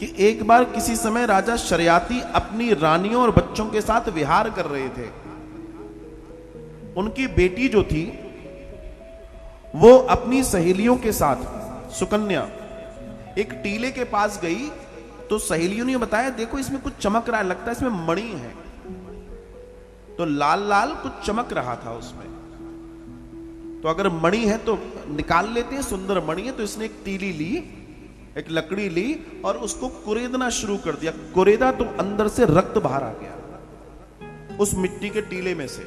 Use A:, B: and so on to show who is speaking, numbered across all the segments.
A: कि एक बार किसी समय राजा शर्याती अपनी रानियों और बच्चों के साथ विहार कर रहे थे। उनकी बेटी जो थी वो अपनी सहेलियों के साथ, सुकन्या, एक टीले के पास गई तो सहेलियों ने बताया, देखो इसमें कुछ चमक रहा है, लगता है इसमें मणि है। तो लाल लाल कुछ चमक रहा था उसमें, तो अगर मणि है तो निकाल लेते हैं, सुंदर मणि है। तो इसने एक तीली ली, एक लकड़ी ली और उसको कुरेदना शुरू कर दिया। कुरेदा तो अंदर से रक्त बाहर आ गया उस मिट्टी के टीले में से।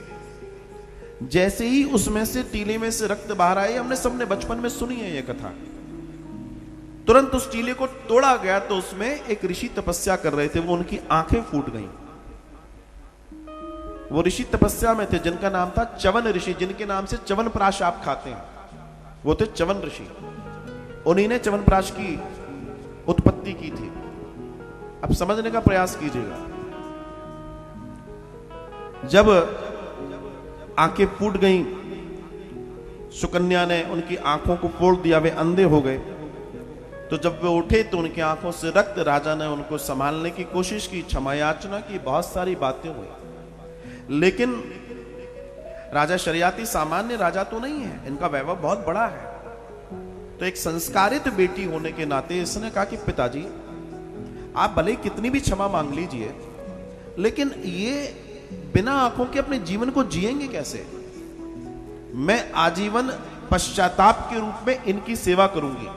A: जैसे ही उसमें से, टीले में से रक्त बाहर आए, हमने सबने बचपन में सुनी है ये कथा। तुरंत उस टीले को तोड़ा गया तो उसमें एक ऋषि तपस्या कर रहे थे, वो उनकी आंखें फूट गईं। वो ऋषि तपस्या में थे जिनका नाम था च्यवन ऋषि, जिनके नाम से च्यवनप्राश आप खाते हैं, वो थे च्यवन ऋषि। उन्हीं ने च्यवनप्राश की उत्पत्ति की थी। अब समझने का प्रयास कीजिएगा। जब आंखें फूट गईं, सुकन्या ने उनकी आंखों को फोड़ दिया, वे अंधे हो गए। तो जब वे उठे तो उनकी आंखों से रक्त, राजा ने उनको संभालने की कोशिश की, क्षमा याचना की, बहुत सारी बातें हुई। लेकिन राजा शर्याती सामान्य राजा तो नहीं है, इनका वैभव बहुत बड़ा है। तो एक संस्कारित बेटी होने के नाते इसने कहा कि पिताजी आप भले कितनी भी क्षमा मांग लीजिए, लेकिन ये बिना आंखों के अपने जीवन को जिएंगे कैसे? मैं आजीवन पश्चाताप के रूप में इनकी सेवा करूंगी,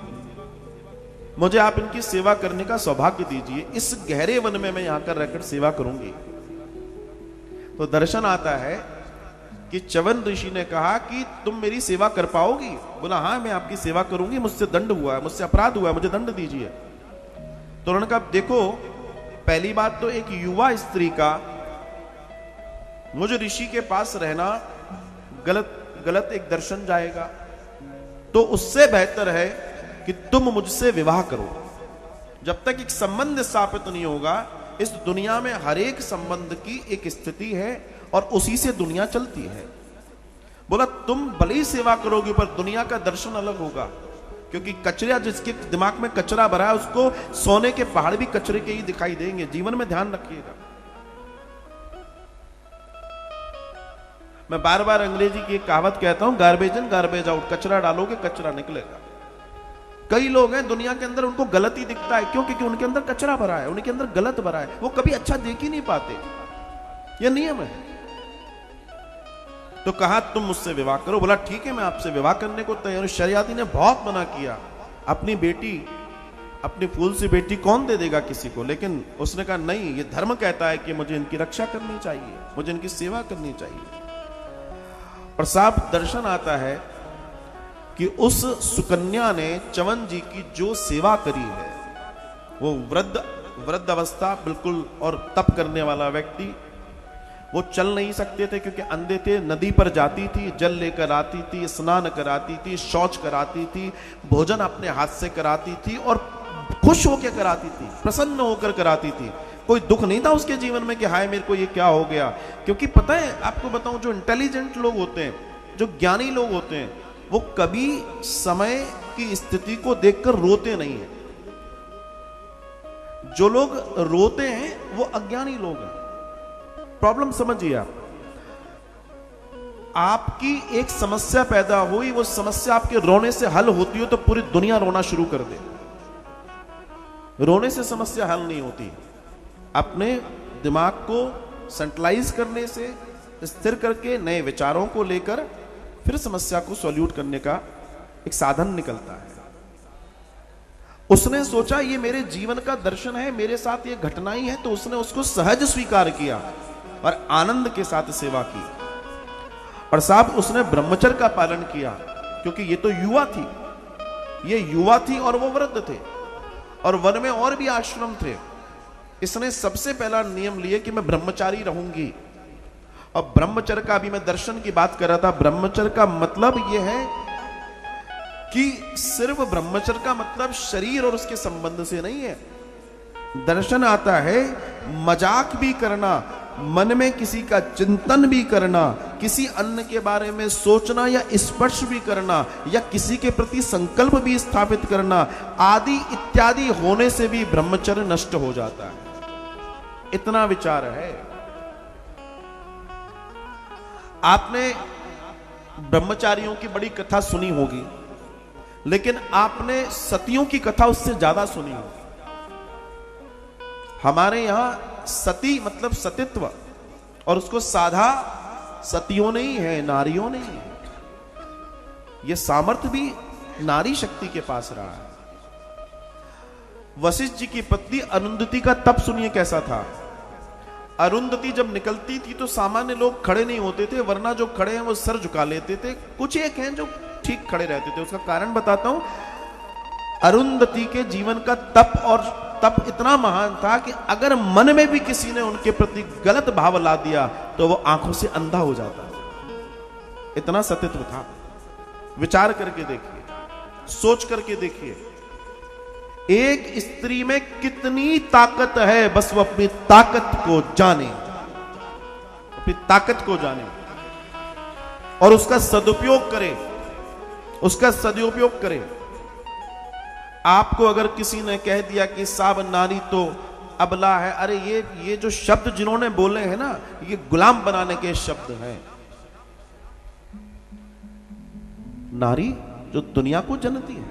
A: मुझे आप इनकी सेवा करने का सौभाग्य दीजिए। इस गहरे वन में मैं यहां कर रहकर सेवा करूंगी। तो दर्शन आता है कि च्यवन ऋषि ने कहा कि तुम मेरी सेवा कर पाओगी? बोला हाँ मैं आपकी सेवा करूंगी, मुझसे दंड हुआ है, मुझसे अपराध हुआ है, मुझे दंड दीजिए। तो उन्होंने कहा देखो, पहली बात तो एक युवा स्त्री का मुझ ऋषि के पास रहना गलत एक दर्शन जाएगा, तो उससे बेहतर है कि तुम मुझसे विवाह करो। जब तक एक संबंध स्थापित नहीं होगा, इस दुनिया में हर एक संबंध की एक स्थिति है और उसी से दुनिया चलती है। बोला तुम भले ही सेवा करोगे पर दुनिया का दर्शन अलग होगा, क्योंकि कचरा, जिसके दिमाग में कचरा भरा है उसको सोने के पहाड़ भी कचरे के ही दिखाई देंगे। जीवन में ध्यान रखिएगा। मैं बार बार अंग्रेजी की एक कहावत कहता हूं, गार्बेज इन गार्बेज आउट। कचरा डालोगे कचरा निकलेगा। कई लोग हैं दुनिया के अंदर, उनको गलत ही दिखता है। क्यों? क्योंकि उनके अंदर कचरा भरा है, उनके अंदर गलत भरा है, वो कभी अच्छा देख ही नहीं पाते। यह नियम है। तो कहा तुम मुझसे विवाह करो। बोला ठीक है मैं आपसे विवाह करने को तैयार हूं। शर्याती ने बहुत मना किया, अपनी बेटी, अपनी फूल सी बेटी कौन दे देगा किसी को? लेकिन उसने कहा नहीं, ये धर्म कहता है कि मुझे इनकी रक्षा करनी चाहिए, मुझे इनकी सेवा करनी चाहिए। और साहब दर्शन आता है कि उस सुकन्या ने च्यवन जी की जो सेवा करी है, वो वृद्ध अवस्था बिल्कुल, और तप करने वाला व्यक्ति, वो चल नहीं सकते थे क्योंकि अंधे थे। नदी पर जाती थी, जल लेकर आती थी, स्नान कराती थी, शौच कराती थी, भोजन अपने हाथ से कराती थी और खुश होकर कराती थी, प्रसन्न होकर कराती थी। कोई दुख नहीं था उसके जीवन में कि हाय मेरे को ये क्या हो गया। क्योंकि पता है आपको बताऊं, जो इंटेलिजेंट लोग होते हैं, जो ज्ञानी लोग होते हैं, वो कभी समय की स्थिति को देखकर रोते नहीं है। जो लोग रोते हैं वो अज्ञानी लोग हैं। प्रॉब्लम समझिए आप। आपकी एक समस्या पैदा हुई, वो समस्या आपके रोने से हल होती हो तो पूरी दुनिया रोना शुरू कर दे। रोने से समस्या हल नहीं होती। अपने दिमाग को सेंट्रलाइज करने से, स्थिर करके, नए विचारों को लेकर फिर समस्या को सॉल्यूट करने का एक साधन निकलता है। उसने सोचा ये मेरे जीवन का दर्शन है, मेरे साथ ये घटनाएं हैं, तो उसने उसको सहज स्वीकार किया और आनंद के साथ सेवा की। और साहब उसने ब्रह्मचर्य का पालन किया, क्योंकि ये तो युवा थी, ये युवा थी और वो वृद्ध थे, और वन में और भी आश्रम थे। इसने सबसे पहला नियम लिया कि मैं ब्रह्मचारी रहूंगी। और ब्रह्मचर्य का, अभी मैं दर्शन की बात कर रहा था, ब्रह्मचर्य का मतलब यह है कि सिर्फ ब्रह्मचर्य का मतलब शरीर और उसके संबंध से नहीं है। दर्शन आता है मजाक भी करना, मन में किसी का चिंतन भी करना, किसी अन्य के बारे में सोचना या स्पर्श भी करना, या किसी के प्रति संकल्प भी स्थापित करना आदि इत्यादि होने से भी ब्रह्मचर्य नष्ट हो जाता है। इतना विचार है। आपने ब्रह्मचारियों की बड़ी कथा सुनी होगी, लेकिन आपने सतियों की कथा उससे ज्यादा सुनी होगी। हमारे यहां सती मतलब सतित्व, और उसको साधा सतियों ने ही है, नारियों ने ही है। यह सामर्थ्य भी नारी शक्ति के पास रहा है। वशिष्ठ जी की पत्नी अरुंधति का तप सुनिए कैसा था। अरुंधति जब निकलती थी तो सामान्य लोग खड़े नहीं होते थे, वरना जो खड़े हैं वो सर झुका लेते थे। कुछ एक हैं जो ठीक खड़े रहते थे। उसका कारण बताता हूं। अरुंधति के जीवन का तप इतना महान था कि अगर मन में भी किसी ने उनके प्रति गलत भाव ला दिया तो वो आंखों से अंधा हो जाता। इतना सतित्व था। विचार करके देखिए, सोच करके देखिए, एक स्त्री में कितनी ताकत है, बस वो अपनी ताकत को जाने, अपनी ताकत को जाने और उसका सदुपयोग करे, उसका सदुपयोग करे। आपको अगर किसी ने कह दिया कि साहब नारी तो अबला है, अरे ये जो शब्द जिन्होंने बोले हैं ना, ये गुलाम बनाने के शब्द हैं। नारी जो दुनिया को जनती है,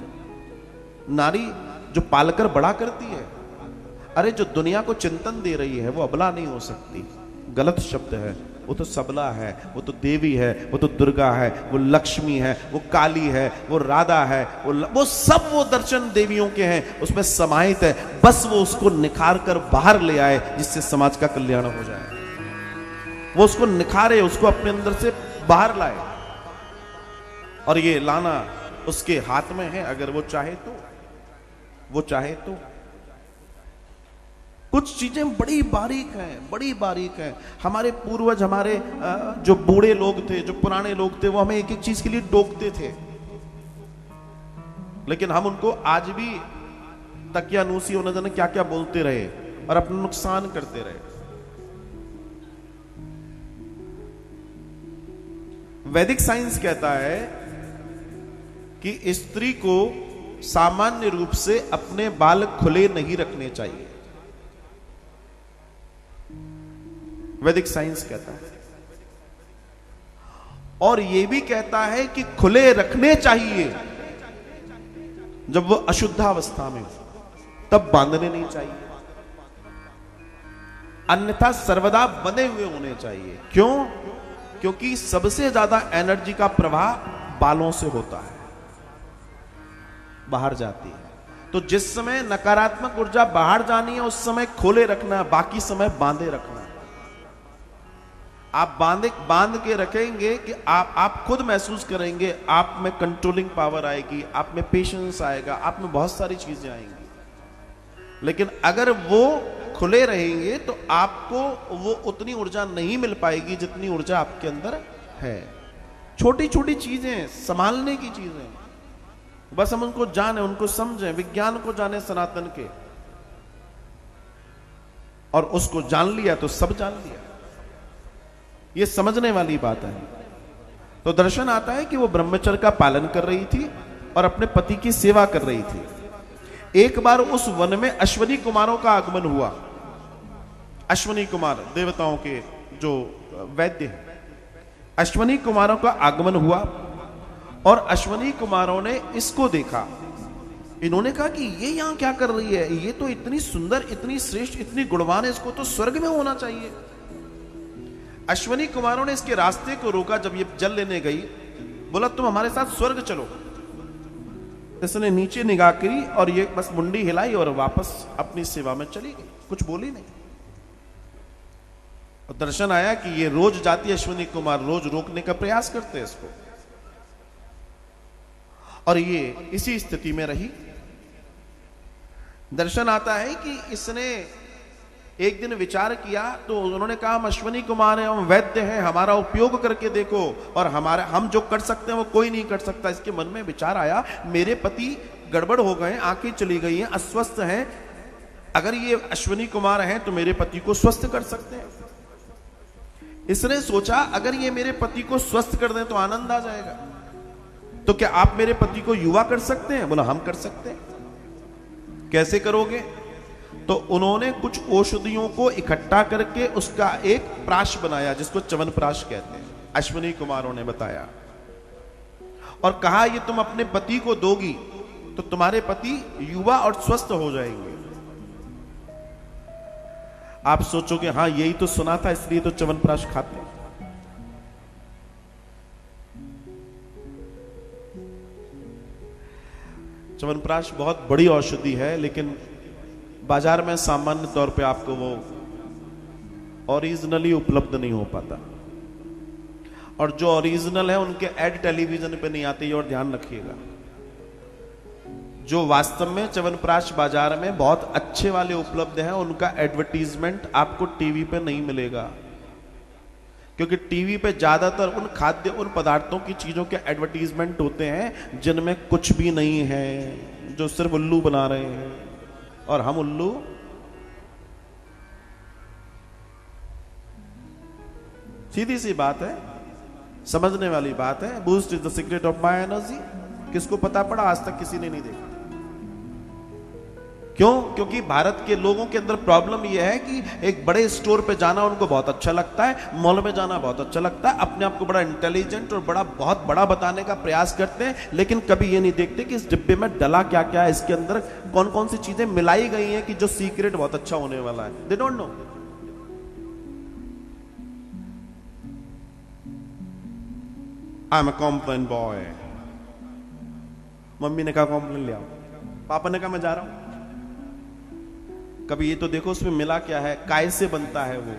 A: नारी जो पालकर बड़ा करती है, अरे जो दुनिया को चिंतन दे रही है, वो अबला नहीं हो सकती। गलत शब्द है। वो तो सबला है, वो तो देवी है, वो तो दुर्गा है, वो लक्ष्मी है, वो काली है, वो राधा है, वो सब वो दर्शन देवियों के हैं, उसमें समाहित है। बस वो उसको निखार कर बाहर ले आए जिससे समाज का कल्याण हो जाए। वो उसको निखारे, उसको अपने अंदर से बाहर लाए, और ये लाना उसके हाथ में है। अगर वो चाहे तो, वो चाहे तो। कुछ चीजें बड़ी बारीक हैं, बड़ी बारीक हैं। हमारे पूर्वज, हमारे जो बूढ़े लोग थे, जो पुराने लोग थे, वो हमें एक एक चीज के लिए टोकते थे, लेकिन हम उनको आज भी तकियानूसी होने जाने क्या क्या बोलते रहे और अपना नुकसान करते रहे। वैदिक साइंस कहता है कि स्त्री को सामान्य रूप से अपने बाल खुले नहीं रखने चाहिए। वैदिक साइंस कहता है। और यह भी कहता है कि खुले रखने चाहिए जब वो अशुद्धावस्था में हो, तब बांधने नहीं चाहिए, अन्यथा सर्वदा बंधे हुए होने चाहिए। क्यों? क्योंकि सबसे ज्यादा एनर्जी का प्रवाह बालों से होता है, बाहर जाती है। तो जिस समय नकारात्मक ऊर्जा बाहर जानी है उस समय खोले रखना, बाकी समय बांधे रखना। आप बांध के रखेंगे कि आप खुद महसूस करेंगे, आप में कंट्रोलिंग पावर आएगी, आप में पेशेंस आएगा, आप में बहुत सारी चीजें आएंगी। लेकिन अगर वो खुले रहेंगे तो आपको वो उतनी ऊर्जा नहीं मिल पाएगी जितनी ऊर्जा आपके अंदर है। छोटी छोटी चीजें संभालने की चीजें, बस हम उनको जाने, उनको समझें, विज्ञान को जाने सनातन के, और उसको जान लिया तो सब जान लिया। ये समझने वाली बात है। तो दर्शन आता है कि वो ब्रह्मचर्य का पालन कर रही थी और अपने पति की सेवा कर रही थी। एक बार उस वन में अश्वनी कुमारों का आगमन हुआ। अश्वनी कुमार देवताओं के जो वैद्य हैं, अश्वनी कुमारों का आगमन हुआ और अश्वनी कुमारों ने इसको देखा। इन्होंने कहा कि ये यहां क्या कर रही है, ये तो इतनी सुंदर, इतनी श्रेष्ठ, इतनी गुणवान है, इसको तो स्वर्ग में होना चाहिए। अश्वनी कुमारों ने इसके रास्ते को रोका। जब ये जल लेने गई, बोला तुम हमारे साथ स्वर्ग चलो। इसने नीचे निगाह करी और ये बस मुंडी हिलाई और वापस अपनी सेवा में चली गई, कुछ बोली नहीं। और दर्शन आया कि ये रोज जाती है अश्वनी कुमार, रोज रोकने का प्रयास करते हैं इसको, और ये इसी स्थिति में रही। दर्शन आता है कि इसने एक दिन विचार किया, तो उन्होंने कहा हम अश्वनी कुमार हैं, हम वैद्य हैं, हमारा उपयोग करके देखो, और हम जो कर सकते हैं वो कोई नहीं कर सकता। इसके मन में विचार आया, मेरे पति गड़बड़ हो गए, आंखें चली गई हैं, अस्वस्थ हैं, अगर ये अश्वनी कुमार हैं तो मेरे पति को स्वस्थ कर सकते हैं। इसने सोचा अगर ये मेरे पति को स्वस्थ कर दें तो आनंद आ जाएगा, तो क्या आप मेरे पति को युवा कर सकते हैं? बोला हम कर सकते हैं। कैसे करोगे? तो उन्होंने कुछ औषधियों को इकट्ठा करके उसका एक प्राश बनाया जिसको च्यवनप्राश कहते हैं। अश्विनी कुमारों ने बताया और कहा ये तुम अपने पति को दोगी तो तुम्हारे पति युवा और स्वस्थ हो जाएंगे। आप सोचोगे हाँ यही तो सुना था इसलिए तो च्यवनप्राश खाते हैं। च्यवनप्राश बहुत बड़ी औषधि है, लेकिन बाजार में सामान्य तौर पे आपको वो ओरिजिनली उपलब्ध नहीं हो पाता, और जो ओरिजिनल है उनके ऐड टेलीविजन पे नहीं आते, और ध्यान रखिएगा। जो वास्तव में च्यवनप्राश बाजार में बहुत अच्छे वाले उपलब्ध हैं उनका एडवर्टीजमेंट आपको टीवी पे नहीं मिलेगा, क्योंकि टीवी पे ज्यादातर उन पदार्थों की चीजों के एडवर्टीजमेंट होते हैं जिनमें कुछ भी नहीं है, जो सिर्फ उल्लू बना रहे हैं। और हम उल्लू सीधी सी बात है, समझने वाली बात है। Boost is the secret of my energy किसको पता पड़ा? आज तक किसी ने नहीं देखा। क्यों? क्योंकि भारत के लोगों के अंदर प्रॉब्लम यह है कि एक बड़े स्टोर पे जाना उनको बहुत अच्छा लगता है, मॉल में जाना बहुत अच्छा लगता है, अपने आप को बड़ा इंटेलिजेंट और बहुत बड़ा बताने का प्रयास करते हैं, लेकिन कभी ये नहीं देखते कि इस डिब्बे में डला क्या क्या है, इसके अंदर कौन कौन सी चीजें मिलाई गई हैं कि जो सीक्रेट बहुत अच्छा होने वाला है। They don't know. I am a Complan boy. मम्मी ने कहा कॉम्प्लेन ले आओ, पापा ने कहा मैं जा रहा हूं। कभी ये तो देखो उसमें मिला क्या है, काय से बनता है वो,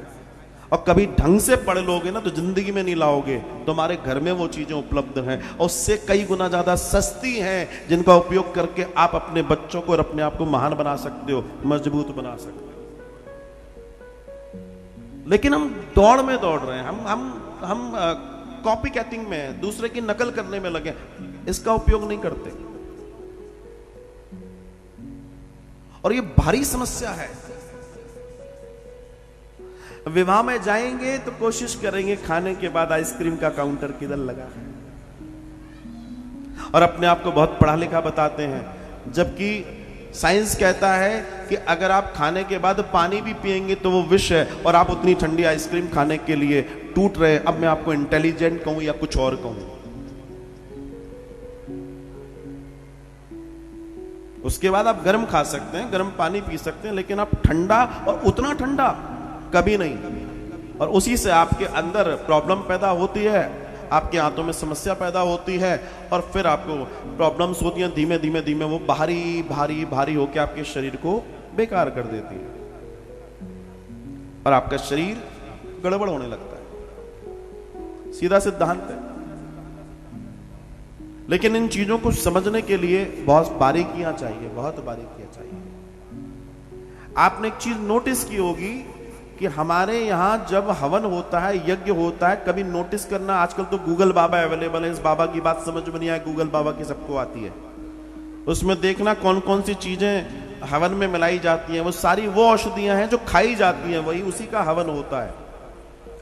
A: और कभी ढंग से पढ़ लोगे ना तो जिंदगी में नहीं लाओगे। तुम्हारे घर में वो चीजें उपलब्ध हैं और उससे कई गुना ज्यादा सस्ती हैं, जिनका उपयोग करके आप अपने बच्चों को और अपने आप को महान बना सकते हो, मजबूत बना सकते हो। लेकिन हम दौड़ में दौड़ रहे हैं, हम कॉपी कैटिंग में, दूसरे की नकल करने में लगे, इसका उपयोग नहीं करते, और ये भारी समस्या है। विवाह में जाएंगे तो कोशिश करेंगे खाने के बाद आइसक्रीम का काउंटर किधर लगा है, और अपने आप को बहुत पढ़ा लिखा बताते हैं, जबकि साइंस कहता है कि अगर आप खाने के बाद पानी भी पिएंगे तो वो विष है, और आप उतनी ठंडी आइसक्रीम खाने के लिए टूट रहे। अब मैं आपको इंटेलिजेंट कहूं या कुछ और कहूं? उसके बाद आप गर्म खा सकते हैं, गर्म पानी पी सकते हैं, लेकिन आप ठंडा और उतना ठंडा कभी नहीं। और उसी से आपके अंदर प्रॉब्लम पैदा होती है, आपके हाथों में समस्या पैदा होती है, और फिर आपको प्रॉब्लम्स होती हैं, धीमे धीमे धीमे वो भारी भारी भारी होकर आपके शरीर को बेकार कर देती है, और आपका शरीर गड़बड़ होने लगता है। सीधा सिद्धांत है। लेकिन इन चीजों को समझने के लिए बहुत बारीकियां चाहिए, बहुत बारीकियां चाहिए। आपने एक चीज नोटिस की होगी कि हमारे यहां जब हवन होता है, यज्ञ होता है, कभी नोटिस करना, आजकल तो गूगल बाबा अवेलेबल है, इस बाबा की बात समझ में नहीं आए, गूगल बाबा की सबको आती है। उसमें देखना कौन कौन सी चीजें हवन में मिलाई जाती हैं, वो सारी वो औषधियां हैं जो खाई जाती हैं, वही उसी का हवन होता है।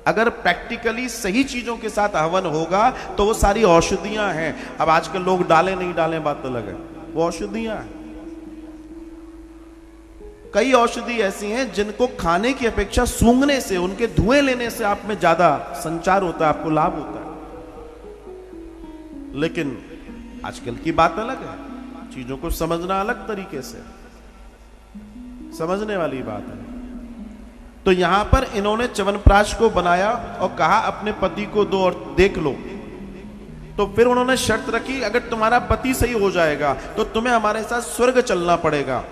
A: अगर प्रैक्टिकली सही चीजों के साथ हवन होगा तो वो सारी औषधियां हैं। अब आजकल लोग डालें नहीं डालें बात अलग है, वो औषधियां हैं। कई औषधि ऐसी हैं जिनको खाने की अपेक्षा सूंघने से, उनके धुएं लेने से आप में ज्यादा संचार होता है, आपको लाभ होता है। लेकिन आजकल की बात अलग है, चीजों को समझना अलग तरीके से, समझने वाली बात है। तो यहां पर इन्होंने च्यवनप्राश को बनाया और कहा अपने पति को दो और देख लो। तो फिर उन्होंने शर्त रखी, अगर तुम्हारा पति सही हो जाएगा तो तुम्हें हमारे साथ स्वर्ग चलना पड़ेगा।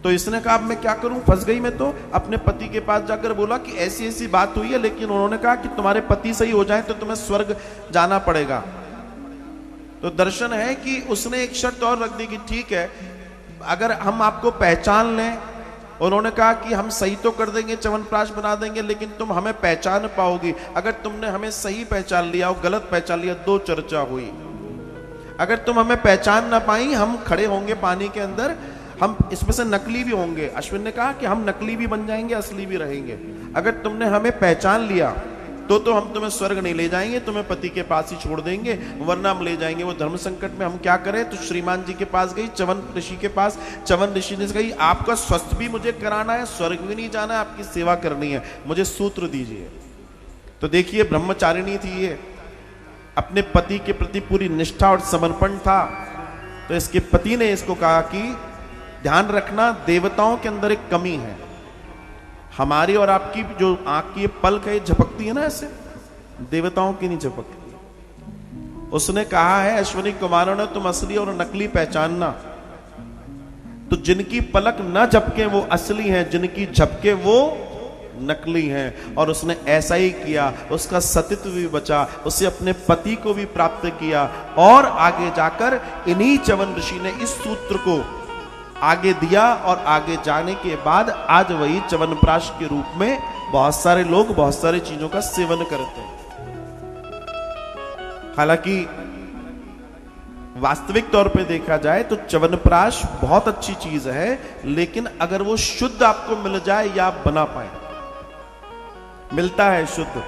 A: तो इसने कहा अब मैं क्या करूं, फंस गई मैं। तो अपने पति के पास जाकर बोला कि ऐसी ऐसी बात हुई है, लेकिन उन्होंने कहा कि तुम्हारे पति सही हो जाए तो तुम्हें स्वर्ग जाना पड़ेगा। तो दर्शन है कि उसने एक शर्त और रख दी कि ठीक है, अगर हम आपको पहचान लें, उन्होंने कहा कि हम सही तो कर देंगे, च्यवनप्राश बना देंगे, लेकिन तुम हमें पहचान पाओगी। अगर तुमने हमें सही पहचान लिया और गलत पहचान लिया, दो चर्चा हुई। अगर तुम हमें पहचान ना पाई, हम खड़े होंगे पानी के अंदर, हम इसमें से नकली भी होंगे। अश्विन ने कहा कि हम नकली भी बन जाएंगे, असली भी रहेंगे। अगर तुमने हमें पहचान लिया तो हम तुम्हें स्वर्ग नहीं ले जाएंगे, तुम्हें पति के पास ही छोड़ देंगे, वरना हम ले जाएंगे। वो धर्म संकट में हम क्या करें? तो श्रीमान जी के पास गई, च्यवन ऋषि के पास। च्यवन ऋषि ने कही आपका स्वस्थ भी मुझे कराना है, स्वर्ग भी नहीं जाना है, आपकी सेवा करनी है, मुझे सूत्र दीजिए। तो देखिए ब्रह्मचारिणी थी ये, अपने पति के प्रति पूरी निष्ठा और समर्पण था। तो इसके पति ने इसको कहा कि ध्यान रखना, देवताओं के अंदर एक कमी है, हमारी और आपकी जो आंख की पलक है झपकती है ना ऐसे, देवताओं की नहीं झपकती। उसने कहा है अश्विनी कुमारों ने, तुम असली और नकली पहचानना। तो जिनकी पलक न झपके वो असली हैं, जिनकी झपके वो नकली हैं। और उसने ऐसा ही किया, उसका सतीत्व भी बचा, उसे अपने पति को भी प्राप्त किया। और आगे जाकर इन्हीं च्यवन ऋषि ने इस सूत्र को आगे दिया, और आगे जाने के बाद आज वही च्यवनप्राश के रूप में बहुत सारे लोग बहुत सारी चीजों का सेवन करते हैं। हालांकि वास्तविक तौर पे देखा जाए तो च्यवनप्राश बहुत अच्छी चीज है, लेकिन अगर वो शुद्ध आपको मिल जाए या आप बना पाए। मिलता है शुद्ध।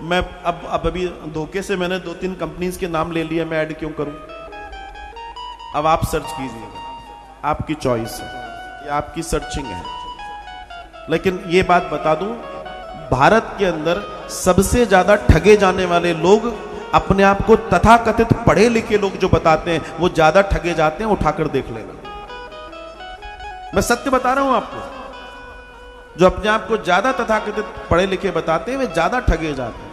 A: मैं अब अभी धोखे से मैंने 2-3 कंपनीज के नाम ले लिए, मैं ऐड क्यों करूं? अब आप सर्च कीजिएगा, आपकी चॉइस है, ये आपकी सर्चिंग है। लेकिन ये बात बता दूं, भारत के अंदर सबसे ज्यादा ठगे जाने वाले लोग अपने आप को तथाकथित पढ़े लिखे लोग जो बताते हैं, वो ज्यादा ठगे जाते हैं। उठाकर देख लेना, मैं सत्य बता रहा हूं आपको। जो अपने आप को ज्यादा तथाकथित पढ़े लिखे बताते हैं वे ज्यादा ठगे जाते हैं,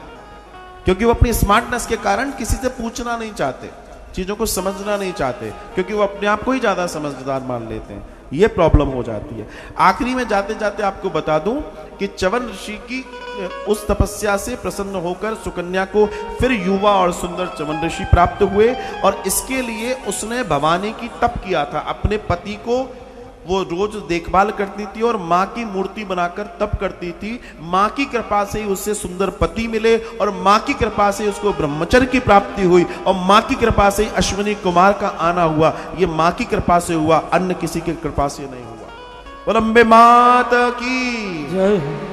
A: क्योंकि वो अपनी स्मार्टनेस के कारण किसी से पूछना नहीं चाहते, चीजों को समझना नहीं चाहते, क्योंकि वो अपने आप को ही ज्यादा समझदार मान लेते हैं। ये प्रॉब्लम हो जाती है। आखिरी में जाते जाते आपको बता दूं कि च्यवन ऋषि की उस तपस्या से प्रसन्न होकर सुकन्या को फिर युवा और सुंदर च्यवन ऋषि प्राप्त हुए, और इसके लिए उसने भवानी की तप किया था। अपने पति को वो रोज देखभाल करती थी और माँ की मूर्ति बनाकर तप करती थी। माँ की कृपा से ही उससे सुंदर पति मिले, और माँ की कृपा से उसको ब्रह्मचर्य की प्राप्ति हुई, और माँ की कृपा से अश्विनी कुमार का आना हुआ। ये माँ की कृपा से हुआ, अन्य किसी की कृपा से नहीं हुआ। बोल अम्बे माता की जय।